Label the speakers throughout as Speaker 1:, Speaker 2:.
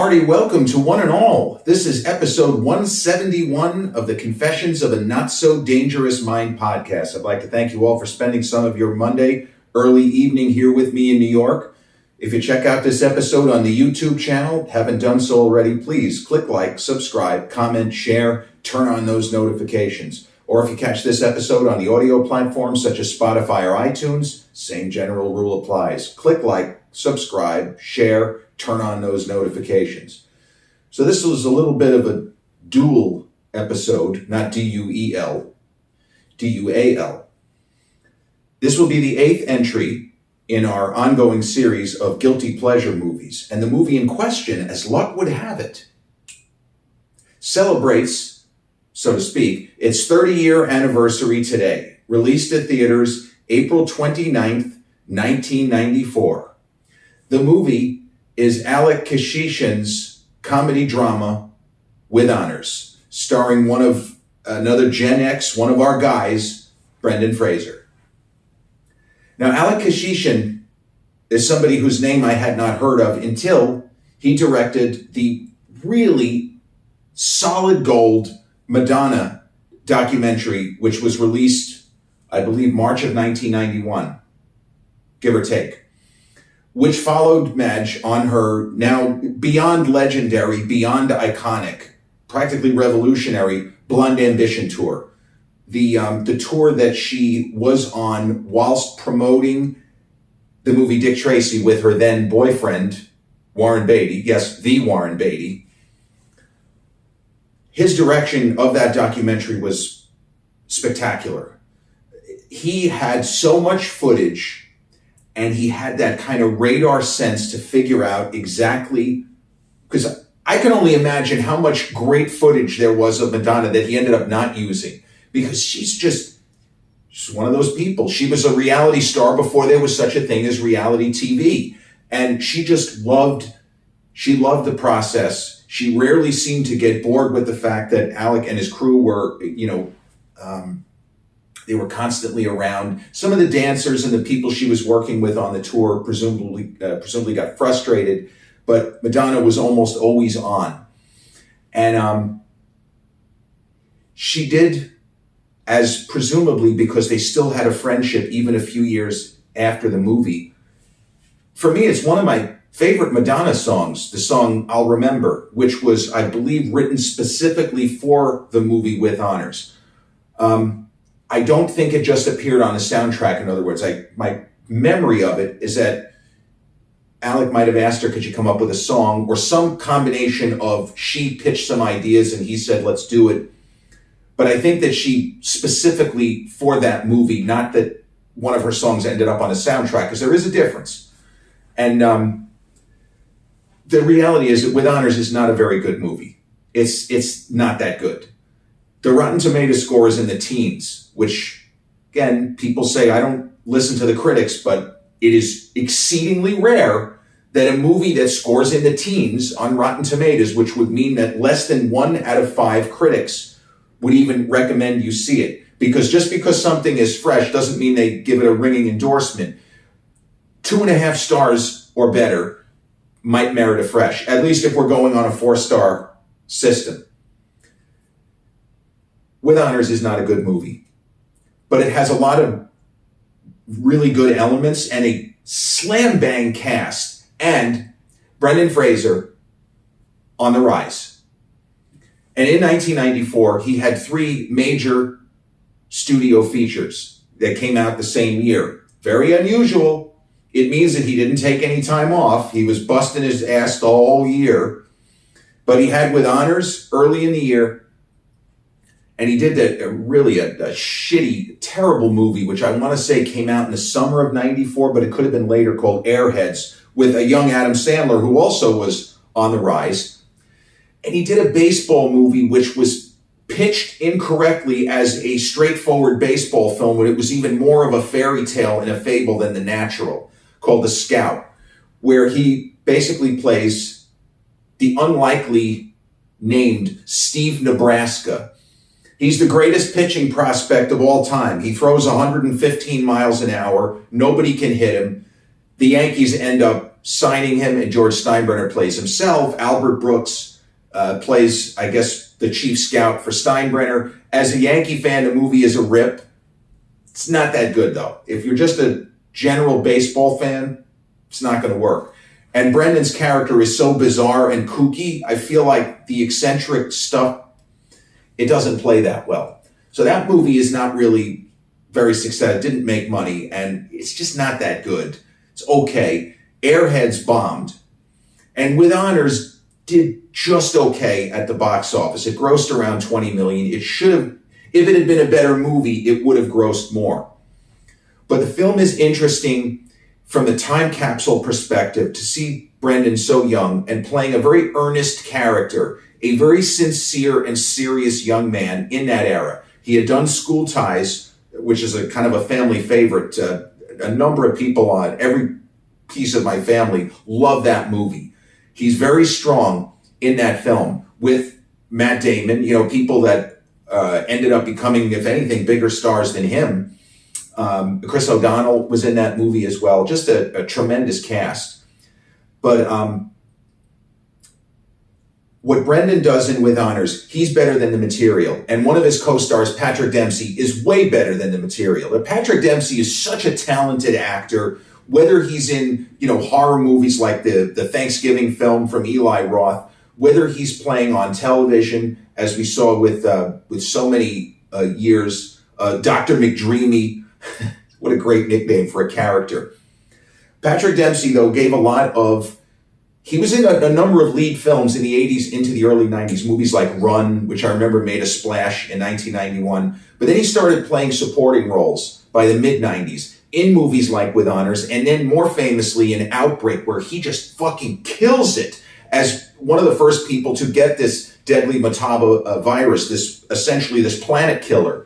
Speaker 1: hearty welcome to one and all. This is episode 171 of the Confessions of a Not So Dangerous Mind podcast. I'd like to thank you all for spending some of your Monday early evening here with me in New York. If you check out this episode on the YouTube channel, haven't done so already, please click like, subscribe, comment, share, turn on those notifications. Or if you catch this episode on the audio platforms such as Spotify or iTunes, same general rule applies. Click like, subscribe, share, turn on those notifications. So this was a little bit of a dual episode, not D-U-E-L, D-U-A-L. This will be the 8th entry in our ongoing series of guilty pleasure movies. And the movie in question, as luck would have it, celebrates, so to speak, its 30-year anniversary today. Released at theaters April 29th, 1994. The movie is Alec Kashishin's comedy drama With Honors, starring another Gen X, one of our guys, Brendan Fraser. Now, Alec Kashishin is somebody whose name I had not heard of until he directed the really solid gold Madonna documentary, which was released, I believe, March of 1991, give or take, which followed Madge on her now beyond legendary, beyond iconic, practically revolutionary Blonde Ambition tour. The tour that she was on whilst promoting the movie Dick Tracy with her then boyfriend, Warren Beatty. Yes, the Warren Beatty. His direction of that documentary was spectacular. He had so much footage, and he had that kind of radar sense to figure out exactly, because I can only imagine how much great footage there was of Madonna that he ended up not using, because she's one of those people. She was a reality star before there was such a thing as reality TV. And she loved the process. She rarely seemed to get bored with the fact that Alec and his crew were, they were constantly around. Some of the dancers and the people she was working with on the tour presumably got frustrated, but Madonna was almost always on. And she did, as presumably because they still had a friendship even a few years after the movie. For me, it's one of my favorite Madonna songs, the song I'll Remember, which was, I believe, written specifically for the movie With Honors. I don't think it just appeared on the soundtrack. In other words, my memory of it is that Alec might have asked her, could you come up with a song, or some combination of she pitched some ideas and he said, let's do it. But I think that she specifically for that movie, not that one of her songs ended up on a soundtrack, because there is a difference. And the reality is that With Honors is not a very good movie. It's not that good. The Rotten Tomatoes score is in the teens, which, again, people say I don't listen to the critics, but it is exceedingly rare that a movie that scores in the teens on Rotten Tomatoes, which would mean that less than 1 out of 5 critics would even recommend you see it. Because just because something is fresh doesn't mean they give it a ringing endorsement. 2.5 stars or better might merit a fresh, at least if we're going on a 4-star system. With Honors is not a good movie, but it has a lot of really good elements and a slam bang cast, and Brendan Fraser on the rise. And in 1994, he had 3 major studio features that came out the same year. Very unusual. It means that he didn't take any time off. He was busting his ass the whole year. But he had With Honors early in the year. And he did a shitty, terrible movie, which I want to say came out in the summer of 94, but it could have been later, called Airheads, with a young Adam Sandler, who also was on the rise. And he did a baseball movie, which was pitched incorrectly as a straightforward baseball film, when it was even more of a fairy tale and a fable than The Natural, called The Scout, where he basically plays the unlikely named Steve Nebraska. He's the greatest pitching prospect of all time. He throws 115 miles an hour. Nobody can hit him. The Yankees end up signing him, and George Steinbrenner plays himself. Albert Brooks plays, I guess, the chief scout for Steinbrenner. As a Yankee fan, the movie is a rip. It's not that good, though. If you're just a general baseball fan, it's not going to work. And Brendan's character is so bizarre and kooky, I feel like the eccentric stuff, it doesn't play that well. So that movie is not really very successful. It didn't make money, and it's just not that good. It's okay. Airheads bombed. And With Honors did just okay at the box office. It grossed around $20 million. It should have, if it had been a better movie, it would have grossed more. But the film is interesting from the time capsule perspective to see Brendan so young and playing a very earnest character, a very sincere and serious young man in that era. He had done School Ties, which is a kind of a family favorite. A number of people on every piece of my family love that movie. He's very strong in that film with Matt Damon, people that ended up becoming, if anything, bigger stars than him. Chris O'Donnell was in that movie as well. Just a tremendous cast. But what Brendan does in With Honors, he's better than the material. And one of his co-stars, Patrick Dempsey, is way better than the material. And Patrick Dempsey is such a talented actor, whether he's in, horror movies like the Thanksgiving film from Eli Roth, whether he's playing on television, as we saw with so many years, Dr. McDreamy. What a great nickname for a character. Patrick Dempsey, though, he was in a number of lead films in the 80s into the early 90s, movies like Run, which I remember made a splash in 1991. But then he started playing supporting roles by the mid-90s in movies like With Honors, and then more famously in Outbreak, where he just fucking kills it as one of the first people to get this deadly Mataba virus, essentially this planet killer.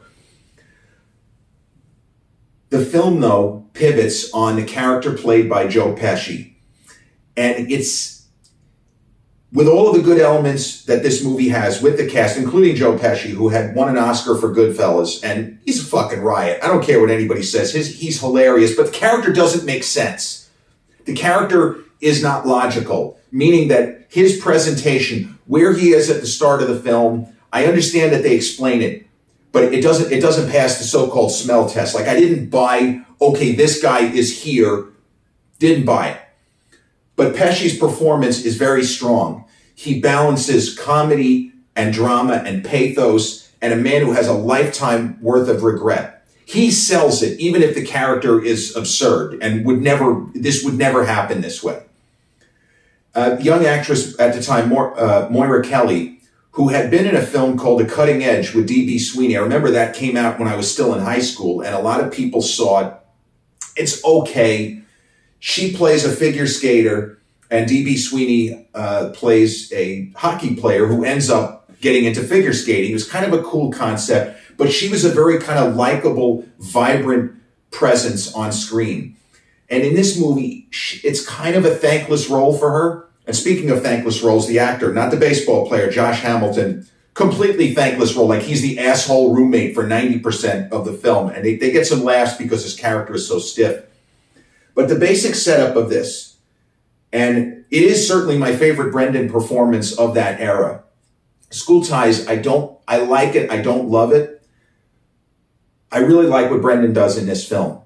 Speaker 1: The film, though, pivots on the character played by Joe Pesci. And it's, with all of the good elements that this movie has with the cast, including Joe Pesci, who had won an Oscar for Goodfellas, and he's a fucking riot. I don't care what anybody says. He's hilarious, but the character doesn't make sense. The character is not logical, meaning that his presentation, where he is at the start of the film, I understand that they explain it, but it doesn't pass the so-called smell test. Like, I didn't buy, okay, this guy is here. Didn't buy it. But Pesci's performance is very strong. He balances comedy and drama and pathos, and a man who has a lifetime worth of regret. He sells it, even if the character is absurd and this would never happen this way. Young actress at the time, Moira Kelly, who had been in a film called The Cutting Edge with D.B. Sweeney. I remember that came out when I was still in high school, and a lot of people saw it. It's okay. She plays a figure skater, and D.B. Sweeney plays a hockey player who ends up getting into figure skating. It was kind of a cool concept, but she was a very kind of likable, vibrant presence on screen. And in this movie, it's kind of a thankless role for her. And speaking of thankless roles, the actor, not the baseball player, Josh Hamilton, completely thankless role. Like, he's the asshole roommate for 90% of the film. And they get some laughs because his character is so stiff. But the basic setup of this, and it is certainly my favorite Brendan performance of that era. School Ties, I like it. I don't love it. I really like what Brendan does in this film.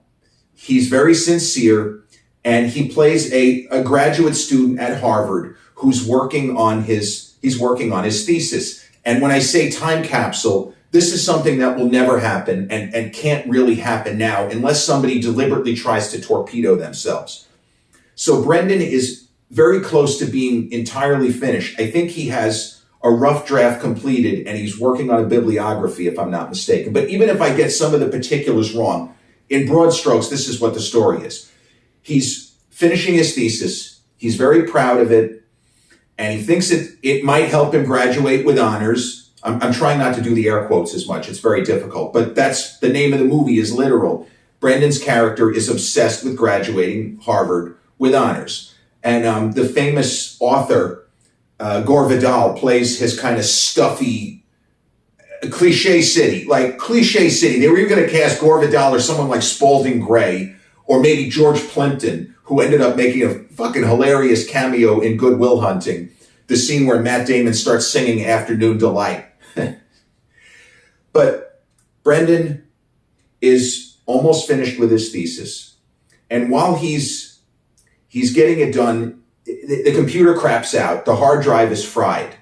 Speaker 1: He's very sincere. And he plays a graduate student at Harvard who's working on his thesis. And when I say time capsule, this is something that will never happen and can't really happen now unless somebody deliberately tries to torpedo themselves. So Brendan is very close to being entirely finished. I think he has a rough draft completed and he's working on a bibliography, if I'm not mistaken. But even if I get some of the particulars wrong, in broad strokes, this is what the story is. He's finishing his thesis. He's very proud of it. And he thinks it might help him graduate with honors. I'm trying not to do the air quotes as much. It's very difficult. But that's the name of the movie is literal. Brendan's character is obsessed with graduating Harvard with honors. And the famous author, Gore Vidal, plays his kind of stuffy, cliche city. Like, cliche city. They were even going to cast Gore Vidal or someone like Spalding Gray, or maybe George Plimpton, who ended up making a fucking hilarious cameo in Good Will Hunting, the scene where Matt Damon starts singing Afternoon Delight. But Brendan is almost finished with his thesis. And while he's getting it done, the computer craps out, the hard drive is fried,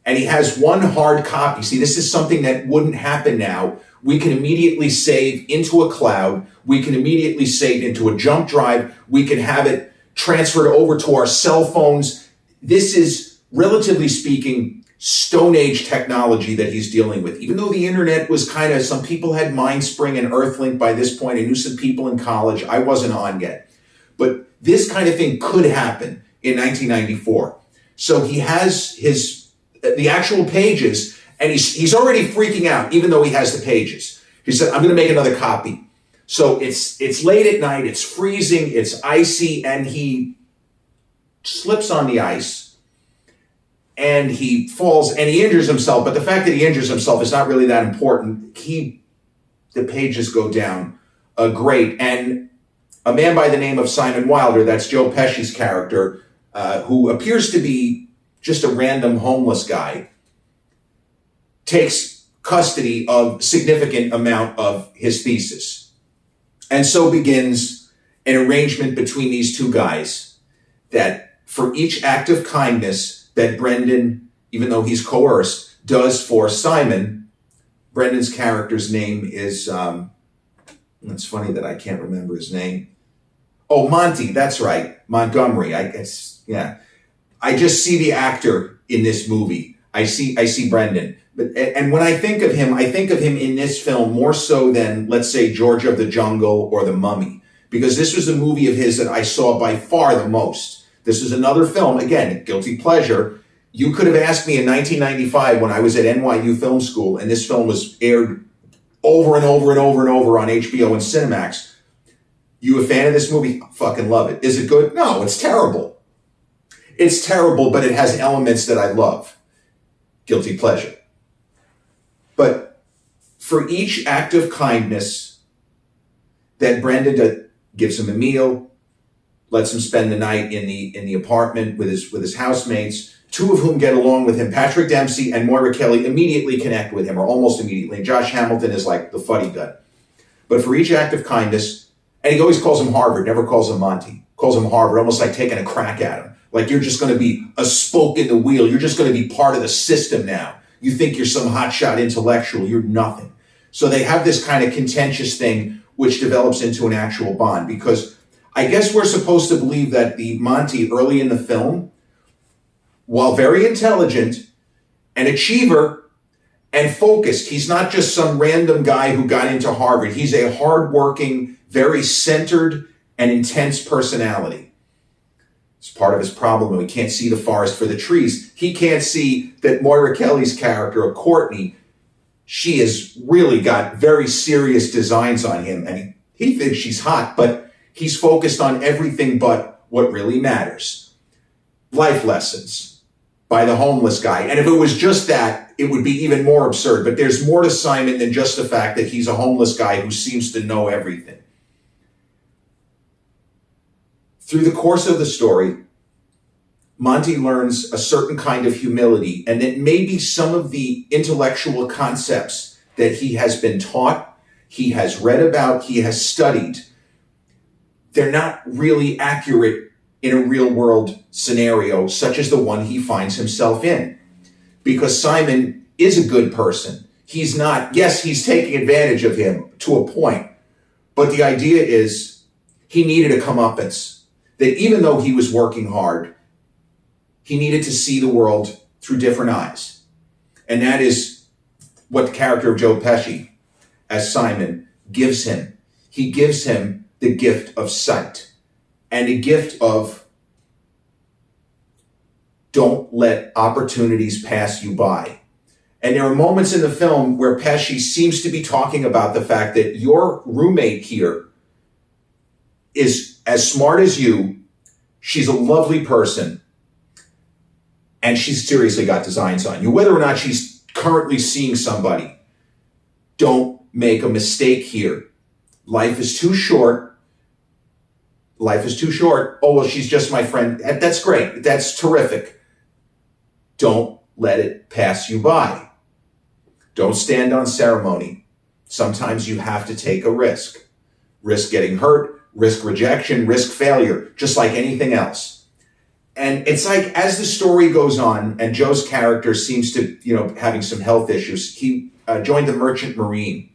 Speaker 1: and he has one hard copy. See, this is something that wouldn't happen now. We can immediately save into a cloud. We can immediately save into a jump drive. We can have it transferred over to our cell phones. This is, relatively speaking, Stone Age technology that he's dealing with. Even though the internet was kind of, some people had Mindspring and Earthlink by this point. I knew some people in college. I wasn't on yet. But this kind of thing could happen in 1994. So he has the actual pages, and he's already freaking out, even though he has the pages. He said, I'm going to make another copy. So it's late at night, it's freezing, it's icy, and he slips on the ice, and he falls, and he injures himself. But the fact that he injures himself is not really that important. The pages go down great. And a man by the name of Simon Wilder, that's Joe Pesci's character, who appears to be just a random homeless guy, takes custody of significant amount of his thesis. And so begins an arrangement between these two guys that for each act of kindness that Brendan, even though he's coerced, does for Simon, Brendan's character's name is, it's funny that I can't remember his name. Oh, Monty, that's right. Montgomery. I just see the actor in this movie. I see Brendan. And when I think of him in this film more so than, let's say, George of the Jungle or The Mummy, because this was a movie of his that I saw by far the most. This is another film, again, guilty pleasure. You could have asked me in 1995 when I was at NYU Film School and this film was aired over and over and over and over on HBO and Cinemax. You a fan of this movie? Fucking love it. Is it good? No, it's terrible. It's terrible, but it has elements that I love. Guilty pleasure. But for each act of kindness that Brendan gives him a meal, lets him spend the night in the apartment with his housemates, two of whom get along with him. Patrick Dempsey and Moira Kelly immediately connect with him, or almost immediately. And Josh Hamilton is like the fuddy-duddy. But for each act of kindness, and he always calls him Harvard, never calls him Monty, calls him Harvard, almost like taking a crack at him. Like you're just going to be a spoke in the wheel. You're just going to be part of the system now. You think you're some hotshot intellectual. You're nothing. So they have this kind of contentious thing which develops into an actual bond, because I guess we're supposed to believe that the Monty early in the film, while very intelligent, an achiever, and focused, he's not just some random guy who got into Harvard. He's a hardworking, very centered and intense personality. It's part of his problem, and we can't see the forest for the trees. He can't see that Moira Kelly's character, Courtney, she has really got very serious designs on him, and he thinks she's hot, but he's focused on everything but what really matters. Life lessons by the homeless guy. And if it was just that, it would be even more absurd. But there's more to Simon than just the fact that he's a homeless guy who seems to know everything. Through the course of the story, Monty learns a certain kind of humility, and that maybe some of the intellectual concepts that he has been taught, he has read about, he has studied, they're not really accurate in a real world scenario such as the one he finds himself in. Because Simon is a good person. He's not, yes, he's taking advantage of him to a point, but the idea is he needed a comeuppance. That even though he was working hard, he needed to see the world through different eyes. And that is what the character of Joe Pesci as Simon gives him. He gives him the gift of sight and a gift of don't let opportunities pass you by. And there are moments in the film where Pesci seems to be talking about the fact that your roommate here is as smart as you, she's a lovely person, and she's seriously got designs on you. Whether or not she's currently seeing somebody, don't make a mistake here. Life is too short. Life is too short. Oh, well, she's just my friend. That's great. That's terrific. Don't let it pass you by. Don't stand on ceremony. Sometimes you have to take a risk. Risk getting hurt, risk rejection, risk failure, just like anything else. And it's like, as the story goes on, and Joe's character seems to, having some health issues, he joined the Merchant Marine.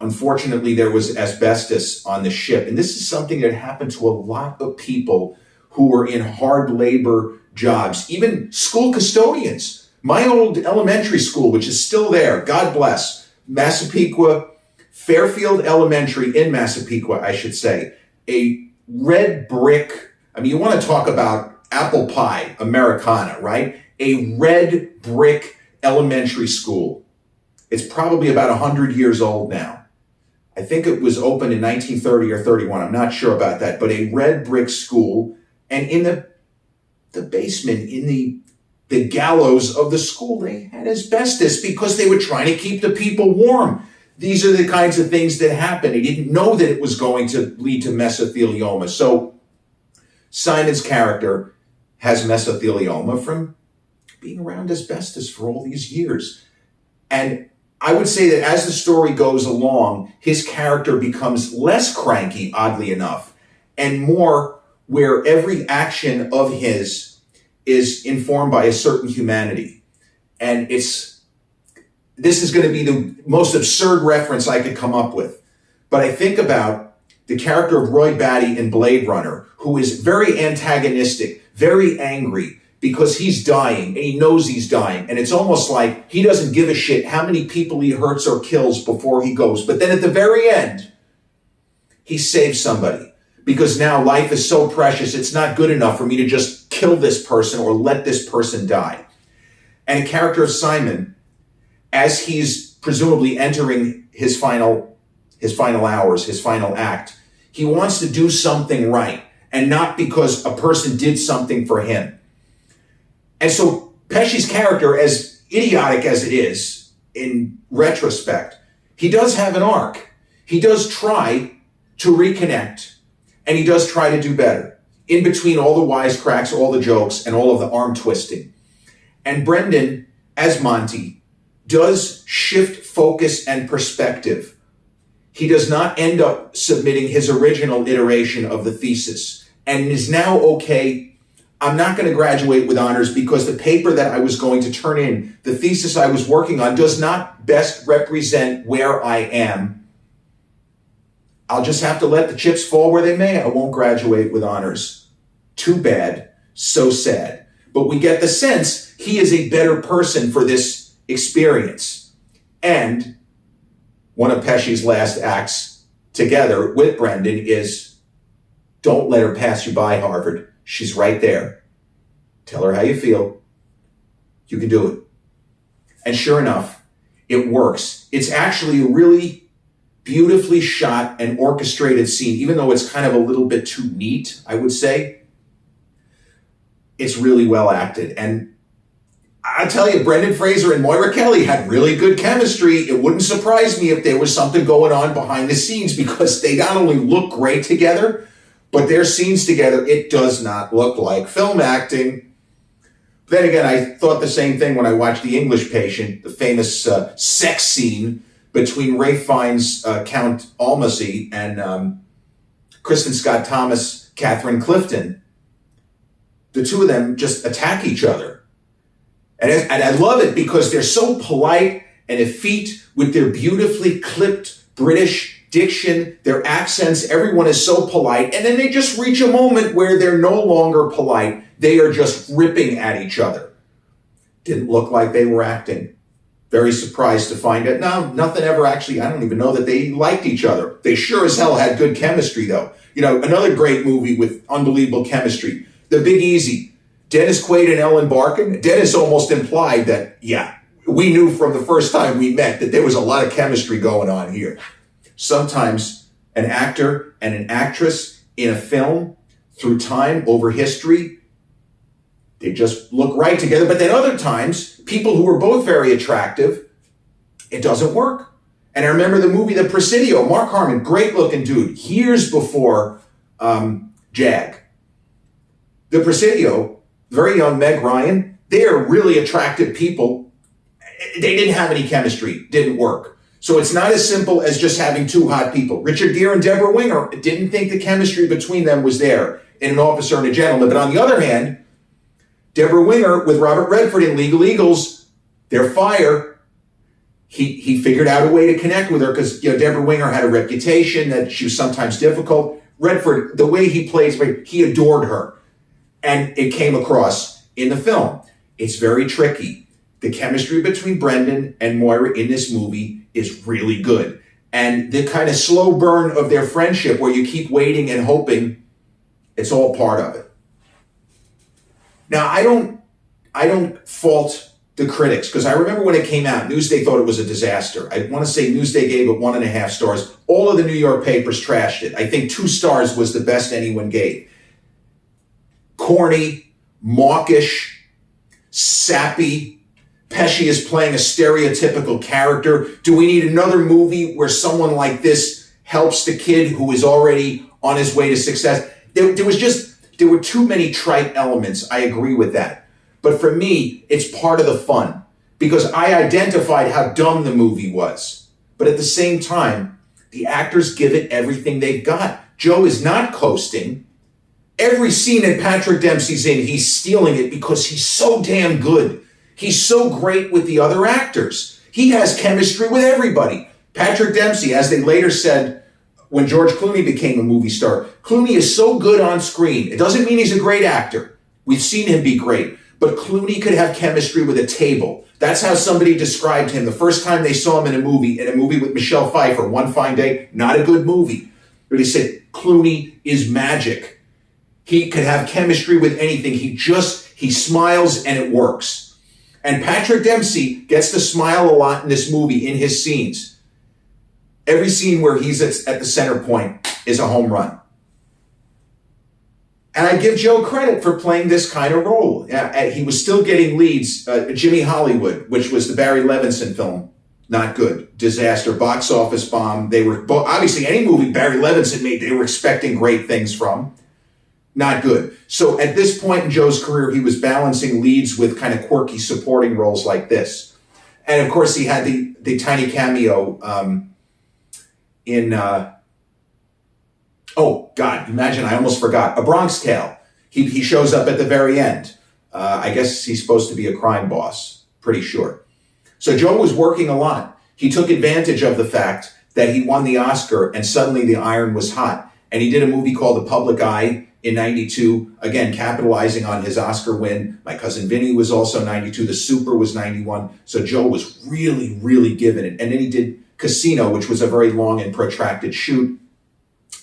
Speaker 1: Unfortunately, there was asbestos on the ship. And this is something that happened to a lot of people who were in hard labor jobs, even school custodians. My old elementary school, which is still there, God bless, Massapequa, Fairfield Elementary in Massapequa, I should say, a red brick. I mean, you want to talk about apple pie, Americana, right? A red brick elementary school. It's probably about 100 years old now. I think it was opened in 1930 or 31. I'm not sure about that, but a red brick school. And in the basement, in the gallows of the school, they had asbestos because they were trying to keep the people warm. These are the kinds of things that happen. They didn't know that it was going to lead to mesothelioma. So Simon's character has mesothelioma from being around asbestos for all these years. And I would say that as the story goes along, his character becomes less cranky, oddly enough, and more where every action of his is informed by a certain humanity. And this is going to be the most absurd reference I could come up with. But I think about the character of Roy Batty in Blade Runner, who is very antagonistic, very angry, because he's dying and he knows he's dying. And it's almost like he doesn't give a shit how many people he hurts or kills before he goes. But then at the very end, he saves somebody, because now life is so precious, it's not good enough for me to just kill this person or let this person die. And the character of Simon, as he's presumably entering his final hours, his final act, he wants to do something right, and not because a person did something for him. And so Pesci's character, as idiotic as it is in retrospect, he does have an arc. He does try to reconnect, and he does try to do better in between all the wisecracks, all the jokes, and all of the arm twisting. And Brendan, as Monty, does shift focus and perspective. He does not end up submitting his original iteration of the thesis, and is now okay. I'm not going to graduate with honors because the paper that I was going to turn in, the thesis I was working on, does not best represent where I am. I'll just have to let the chips fall where they may. I won't graduate with honors. Too bad. So sad. But we get the sense he is a better person for this experience. And one of Pesci's last acts together with Brendan is, don't let her pass you by, Harvard. She's right there. Tell her how you feel. You can do it. And sure enough, it works. It's actually a really beautifully shot and orchestrated scene, even though it's kind of a little bit too neat, I would say. It's really well acted. And I tell you, Brendan Fraser and Moira Kelly had really good chemistry. It wouldn't surprise me if there was something going on behind the scenes, because they not only look great together, but their scenes together, it does not look like film acting. Then again, I thought the same thing when I watched The English Patient, the famous sex scene between Ralph Fiennes' Count Almacy and Kristen Scott Thomas, Catherine Clifton. The two of them just attack each other. And I love it because they're so polite and effete with their beautifully clipped British diction, their accents, everyone is so polite. And then they just reach a moment where they're no longer polite. They are just ripping at each other. Didn't look like they were acting. Very surprised to find out, no, nothing ever actually, I don't even know that they liked each other. They sure as hell had good chemistry though. Another great movie with unbelievable chemistry, The Big Easy. Dennis Quaid and Ellen Barkin. Dennis almost implied that, we knew from the first time we met that there was a lot of chemistry going on here. Sometimes an actor and an actress in a film, through time, over history, they just look right together. But then other times, people who are both very attractive, it doesn't work. And I remember the movie The Presidio, Mark Harmon, great looking dude, years before Jag. The Presidio, very young Meg Ryan, they are really attractive people. They didn't have any chemistry, didn't work. So it's not as simple as just having two hot people. Richard Gere and Deborah Winger didn't think the chemistry between them was there in An Officer and a Gentleman. But on the other hand, Deborah Winger with Robert Redford in Legal Eagles, they're fire. He figured out a way to connect with her because Deborah Winger had a reputation that she was sometimes difficult. Redford, the way he plays, he adored her. And it came across in the film. It's very tricky. The chemistry between Brendan and Moira in this movie is really good. And the kind of slow burn of their friendship where you keep waiting and hoping, it's all part of it. Now, I don't fault the critics, because I remember when it came out, Newsday thought it was a disaster. I want to say Newsday gave it 1.5 stars. All of the New York papers trashed it. I think 2 stars was the best anyone gave. Corny, mawkish, sappy. Pesci is playing a stereotypical character. Do we need another movie where someone like this helps the kid who is already on his way to success? There were too many trite elements. I agree with that. But for me, it's part of the fun because I identified how dumb the movie was. But at the same time, the actors give it everything they've got. Joe is not coasting. Every scene that Patrick Dempsey's in, he's stealing it because he's so damn good. He's so great with the other actors. He has chemistry with everybody. Patrick Dempsey, as they later said, when George Clooney became a movie star, Clooney is so good on screen. It doesn't mean he's a great actor. We've seen him be great. But Clooney could have chemistry with a table. That's how somebody described him the first time they saw him in a movie with Michelle Pfeiffer, One Fine Day. Not a good movie. But he said, Clooney is magic. He could have chemistry with anything. He smiles and it works. And Patrick Dempsey gets to smile a lot in this movie in his scenes. Every scene where he's at the center point is a home run. And I give Joe credit for playing this kind of role. He was still getting leads. Jimmy Hollywood, which was the Barry Levinson film, not good. Disaster, box office bomb. They were, obviously any movie Barry Levinson made, they were expecting great things from. Not good. So at this point in Joe's career, he was balancing leads with kind of quirky supporting roles like this. And of course, he had the tiny cameo in... oh, God, imagine, I almost forgot. A Bronx Tale. He shows up at the very end. I guess he's supposed to be a crime boss. Pretty sure. So Joe was working a lot. He took advantage of the fact that he won the Oscar and suddenly the iron was hot. And he did a movie called The Public Eye in 92, again, capitalizing on his Oscar win. My Cousin Vinny was also 92. The Super was 91. So Joe was really, really giving it. And then he did Casino, which was a very long and protracted shoot.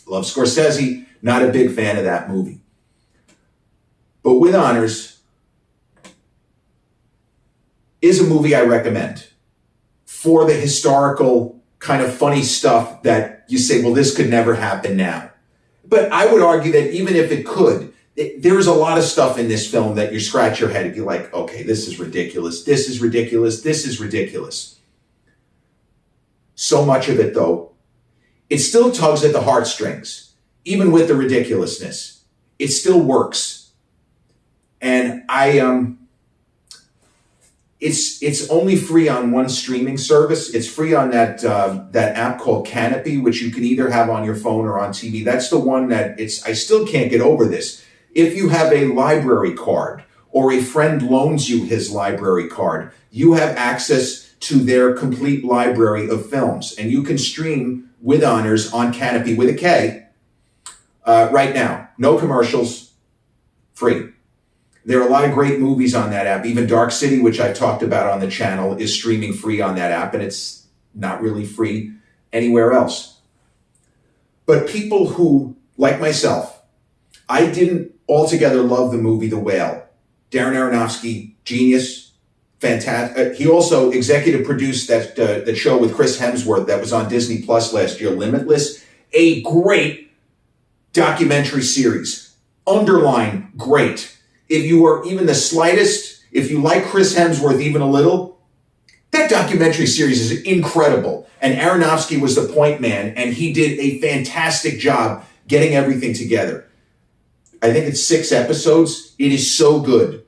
Speaker 1: Love Scorsese, not a big fan of that movie. But With Honors is a movie I recommend for the historical kind of funny stuff that you say, well, this could never happen now. But I would argue that even if it could, there is a lot of stuff in this film that you scratch your head and you're like, okay, this is ridiculous. This is ridiculous. This is ridiculous. So much of it, though, it still tugs at the heartstrings, even with the ridiculousness. It still works. And it's only free on one streaming service. It's free on that app called Canopy, which you can either have on your phone or on TV. That's the one that I still can't get over this. If you have a library card or a friend loans you his library card, you have access to their complete library of films, and you can stream With Honors on Canopy with a K right now. No commercials, free. There are a lot of great movies on that app. Even Dark City, which I've talked about on the channel, is streaming free on that app, and it's not really free anywhere else. But people who, like myself, I didn't altogether love the movie The Whale. Darren Aronofsky, genius, fantastic. He also executive produced that show with Chris Hemsworth that was on Disney Plus last year, Limitless. A great documentary series. Underline great. If you are even the slightest, if you like Chris Hemsworth even a little, that documentary series is incredible. And Aronofsky was the point man, and he did a fantastic job getting everything together. I think it's 6 episodes. It is so good.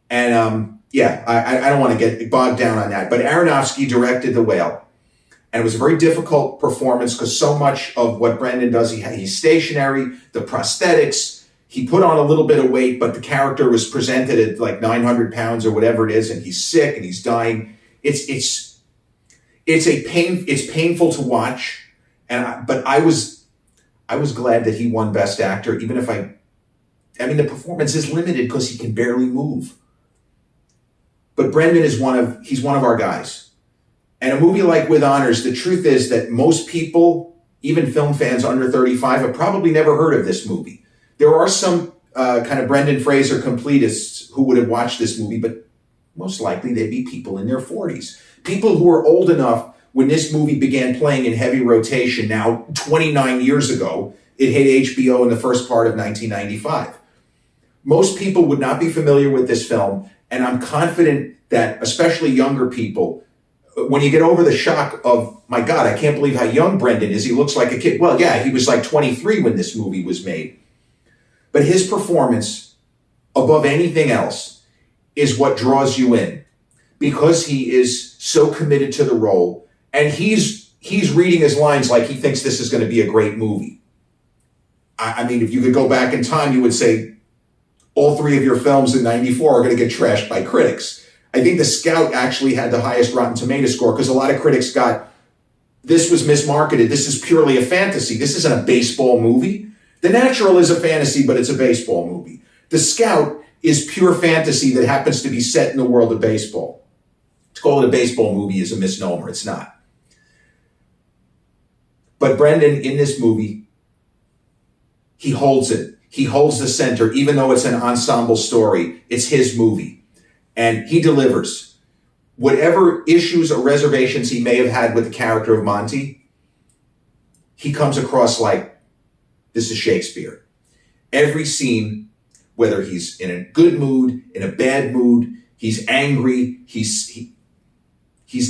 Speaker 1: And I don't want to get bogged down on that. But Aronofsky directed The Whale. And it was a very difficult performance because so much of what Brendan does, he's stationary, the prosthetics, he put on a little bit of weight, but the character was presented at like 900 pounds or whatever it is, and he's sick and he's dying. It's painful to watch. But I was glad that he won Best Actor, even if the performance is limited because he can barely move. But Brendan is he's one of our guys. And a movie like With Honors, the truth is that most people, even film fans under 35, have probably never heard of this movie. There are some kind of Brendan Fraser completists who would have watched this movie, but most likely they'd be people in their 40s. People who are old enough when this movie began playing in heavy rotation now 29 years ago. It hit HBO in the first part of 1995. Most people would not be familiar with this film, and I'm confident that especially younger people, when you get over the shock of, my God, I can't believe how young Brendan is. He looks like a kid. Well, yeah, he was like 23 when this movie was made. But his performance, above anything else, is what draws you in because he is so committed to the role. And he's reading his lines like he thinks this is going to be a great movie. I mean, if you could go back in time, you would say all 3 of your films in 94 are going to get trashed by critics. I think The Scout actually had the highest Rotten Tomato score because a lot of critics got, this was mismarketed. This is purely a fantasy. This isn't a baseball movie. The Natural is a fantasy, but it's a baseball movie. The Scout is pure fantasy that happens to be set in the world of baseball. To call it a baseball movie is a misnomer. It's not. But Brendan, in this movie, he holds it. He holds the center, even though it's an ensemble story. It's his movie. And he delivers. Whatever issues or reservations he may have had with the character of Monty, he comes across like, this is Shakespeare. Every scene, whether he's in a good mood, in a bad mood, he's angry, he's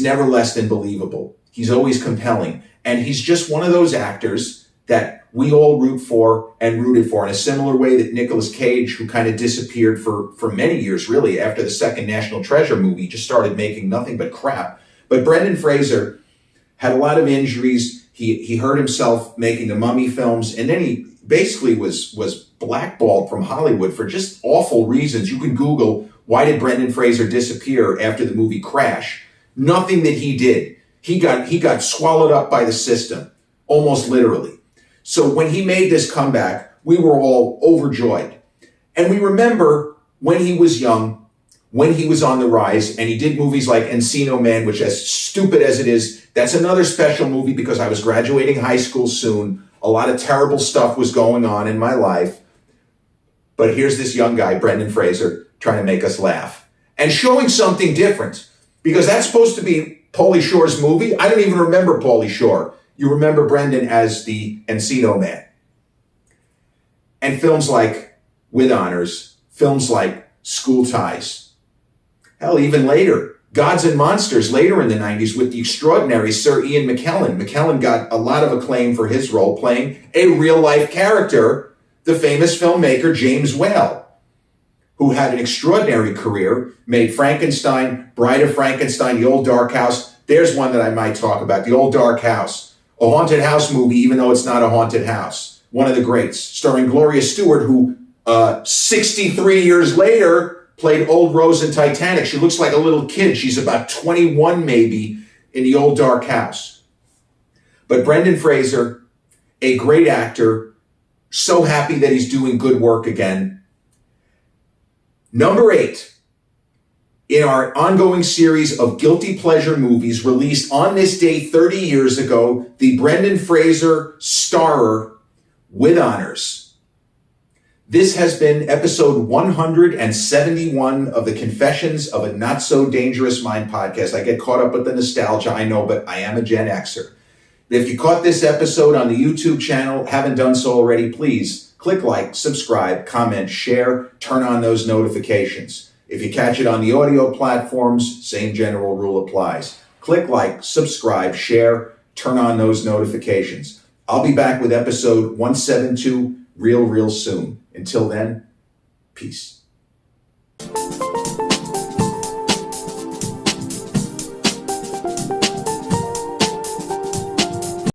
Speaker 1: never less than believable. He's always compelling. And he's just one of those actors that we all root for and rooted for in a similar way that Nicolas Cage, who kind of disappeared for many years, really, after the second National Treasure movie, just started making nothing but crap. But Brendan Fraser had a lot of injuries. He hurt himself making the Mummy films, and then he basically was blackballed from Hollywood for just awful reasons. You can Google, why did Brendan Fraser disappear after the movie Crash? Nothing that he did. He got swallowed up by the system, almost literally. So when he made this comeback, we were all overjoyed. And we remember when he was young, when he was on the rise, and he did movies like Encino Man, which, as stupid as it is, that's another special movie because I was graduating high school soon. A lot of terrible stuff was going on in my life. But here's this young guy, Brendan Fraser, trying to make us laugh and showing something different, because that's supposed to be Pauly Shore's movie. I don't even remember Pauly Shore. You remember Brendan as the Encino Man. And films like With Honors, films like School Ties. Hell, even later, Gods and Monsters, later in the 90s with the extraordinary Sir Ian McKellen. McKellen got a lot of acclaim for his role playing a real-life character, the famous filmmaker James Whale, who had an extraordinary career, made Frankenstein, Bride of Frankenstein, The Old Dark House. There's one that I might talk about, The Old Dark House. A haunted house movie, even though it's not a haunted house. One of the greats, starring Gloria Stewart, who 63 years later played Old Rose in Titanic. She looks like a little kid. She's about 21 maybe in The Old Dark House. But Brendan Fraser, a great actor, so happy that he's doing good work again. Number 8. In our ongoing series of guilty pleasure movies released on this day 30 years ago, the Brendan Fraser starer, With Honors. This has been episode 171 of the Confessions of a Not So Dangerous Mind podcast. I get caught up with the nostalgia, I know, but I am a Gen Xer. If you caught this episode on the YouTube channel, haven't done so already, please click like, subscribe, comment, share, turn on those notifications. If you catch it on the audio platforms, same general rule applies. Click like, subscribe, share, turn on those notifications. I'll be back with episode 172 real soon. Until then, peace.